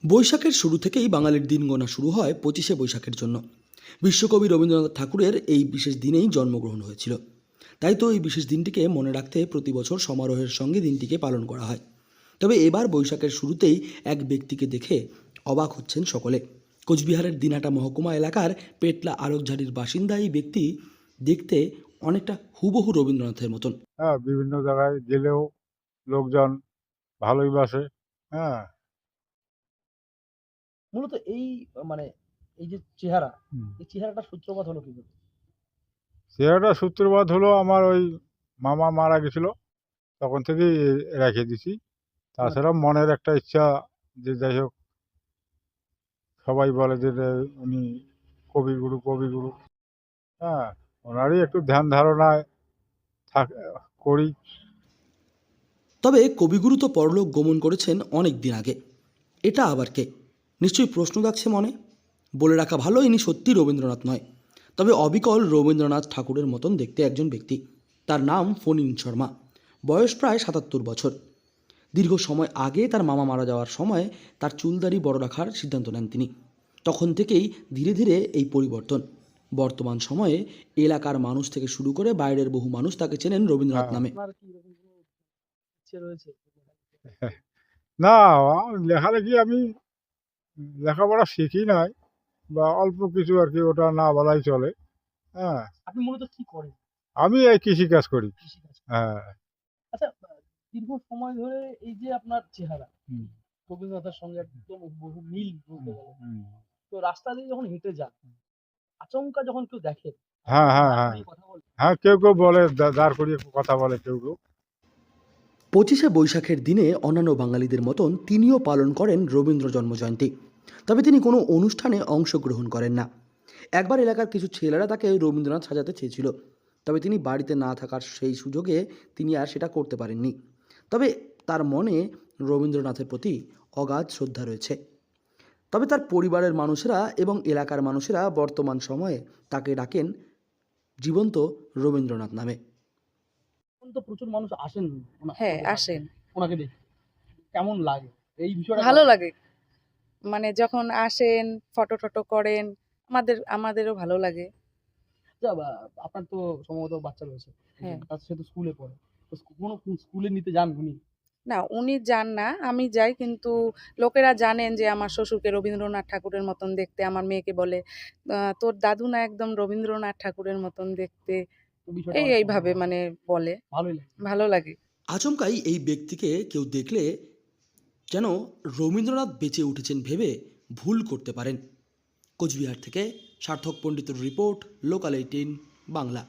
বৈশাখের শুরু থেকেই বাঙালির দিন গোনা শুরু হয় 25শে বৈশাখের জন্য। বিশ্বকবি রবীন্দ্রনাথ ঠাকুরের এই বিশেষ দিনেই জন্মগ্রহণ হয়েছিল। তাই তো এই বিশেষ দিনটিকে মনে রাখতে প্রতি বছর সমারোহের সঙ্গে দিনটিকে পালন করা হয়। তবে এবার বৈশাখের শুরুতেই এক ব্যক্তিকে দেখে অবাক হচ্ছেন সকলে। কোচবিহারের দিনহাটা মহকুমা এলাকার পেটলা আলোকঝাড়ির বাসিন্দা এই ব্যক্তি দেখতে অনেকটা হুবহু রবীন্দ্রনাথের মতন। হ্যাঁ, বিভিন্ন জায়গায় গেলেও লোকজন ভালোই বাসে। হ্যাঁ। মূলত এই মানে এই যে চেহারা, হুম। এই চেহারাটার সূত্রপাত হলো কি করে? চেহারাটার সূত্রপাত হলো আমার ওই মামা মারা গেছিল, তখন থেকেই রেখে দিছি। তাছাড়া মনের একটা ইচ্ছা যে যাই হোক, সবাই বলে যে উনি কবিগুরু কবিগুরু। হ্যাঁ, ওনারই একটু ধ্যান ধারণায় থাক করি। তবে কবিগুরু তো পরলোক গমন করেছেন অনেক দিন আগে। এটা আবার কে? নিশ্চয়ই প্রশ্ন জাগছে মনে। বলে রাখা ভালো, ইনি সত্যি রবীন্দ্রনাথ নয়, তবে অবিকল রবীন্দ্রনাথ ঠাকুরের মতন দেখতে একজন ব্যক্তি। তার নাম ফণীন শর্মা। বয়স প্রায় ৭৭ বছর। দীর্ঘ সময় আগে তার মামা মারা যাওয়ার সময় তার চুলদাড়ি বড় রাখার সিদ্ধান্ত নেন তিনি। তখন থেকেই ধীরে ধীরে এই পরিবর্তন। বর্তমান সময়ে এলাকার মানুষ থেকে শুরু করে বাইরের বহু মানুষ তাকে চেনেন রবীন্দ্রনাথ হ্যাঁ। নামে। আপনার কি এরকম কোনো ইচ্ছে রয়েছে? না, লেখালেখি আমি লেখাপড়া শিখি নাই, বা অল্প কিছু আর কি, ওটা না বলাই চলে। হ্যাঁ, আপনি মূলত কি করেন? আমি এই কৃষিকাজ করি। কৃষিকাজ করেন। হ্যাঁ। আচ্ছা, দীর্ঘ সময় ধরে এই যে আপনার চেহারা হুম, রবীন্দ্রনাথের সঙ্গে একদম বহু মিল বলতে হুম, গেলে। হুম। তো রাস্তা দিয়ে যখন হেঁটে যান, আচমকা যখন কেউ দেখে, হ্যাঁ, আপনাকে হ্যাঁ, দাঁড় হ্যাঁ। করিয়ে কথা বলে। হ্যাঁ, কেউ কেউ বলে, দাঁড় করিয়ে কথা বলে কেউ কেউ। 25শে বৈশাখের দিনে অন্যান্য বাঙালিদের মতন তিনিও পালন করেন রবীন্দ্র জন্মজয়ন্তী। তবে তিনি কোনো অনুষ্ঠানে অংশগ্রহণ করেন না। একবার এলাকার কিছু ছেলেরা তাকে রবীন্দ্রনাথ সাজাতে চেয়েছিল, তবে তিনি বাড়িতে না থাকার সেই সুযোগে তিনি আর সেটা করতে পারেননি। তবে তার মনে রবীন্দ্রনাথের প্রতি অগাধ শ্রদ্ধা রয়েছে। তবে তার পরিবারের মানুষেরা এবং এলাকার মানুষেরা বর্তমান সময়ে তাকে ডাকেন জীবন্ত রবীন্দ্রনাথ নামে। এখন তো প্রচুর মানুষ আসেন হ্যাঁ, ওনাদের কাছে, আসেন। ওনাকে দেখে কেমন লাগে এই বিষয়টা? ভালো লাগে। মানে যখন আসেন, ফটো-টটো করেন, আমাদেরও ভালো লাগে। আচ্ছা, আপনার তো সম্ভবত বাচ্চা রয়েছে। হ্যাঁ। তার সে তো স্কুলে পড়ে। তো কোনো স্কুলে নিতে যান উনি? না, উনি যান না, আমি যাই। কিন্তু লোকেরা জানেন যে আমার শ্বশুরকে রবীন্দ্রনাথ ঠাকুরের মতন দেখতে। আমার মেয়েকে বলে, তোর দাদু না একদম রবীন্দ্রনাথ ঠাকুরের মতন দেখতে।" তো বিষয়টা অনেক এইভাবে মানে বলে। ভালোই লাগে। ভালো লাগে। আচমকাই এই ব্যক্তিকে কেউ দেখলে যেন রবীন্দ্রনাথ বেঁচে উঠেছেন ভেবে ভুল করতে পারেন। কোচবিহার থেকে সার্থক পণ্ডিতের রিপোর্ট, লোকাল 18 বাংলা।